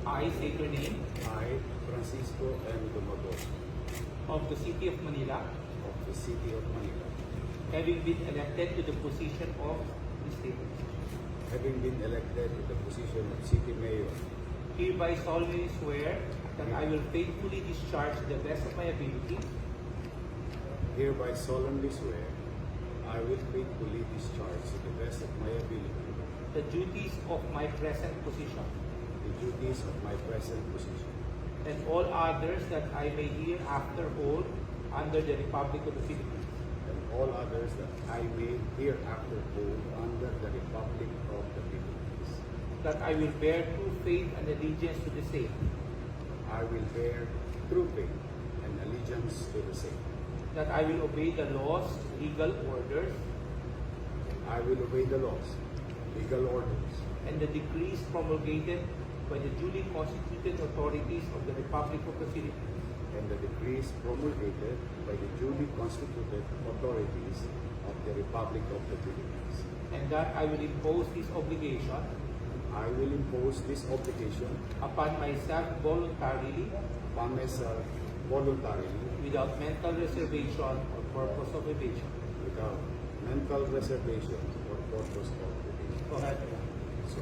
I state your name. I, Francisco M. Dumagoso, Of the City of Manila, of the City of Manila, having been elected to the position of the state, having been elected to the position of City Mayor, hereby solemnly swear that I will faithfully discharge to the best of my ability hereby solemnly swear I will faithfully discharge to the best of my ability the duties of my present position the duties of my present position and all others that I may hereafter hold under the Republic of the Philippines, and all others that I may hereafter hold under the Republic of the Philippines. that I will bear true faith and allegiance to the same, I will bear true faith and allegiance to the same. that I will obey the laws, legal orders, I will obey the laws, legal orders, and the decrees promulgated by the duly constituted authorities of the Republic of the Philippines, and the decrees promulgated by the duly constituted authorities of the Republic of the Philippines. and that I will impose this obligation I will impose this obligation upon myself voluntarily upon myself voluntarily without mental reservation or purpose of evasion. without mental reservation or purpose of evasion. Go ahead. So,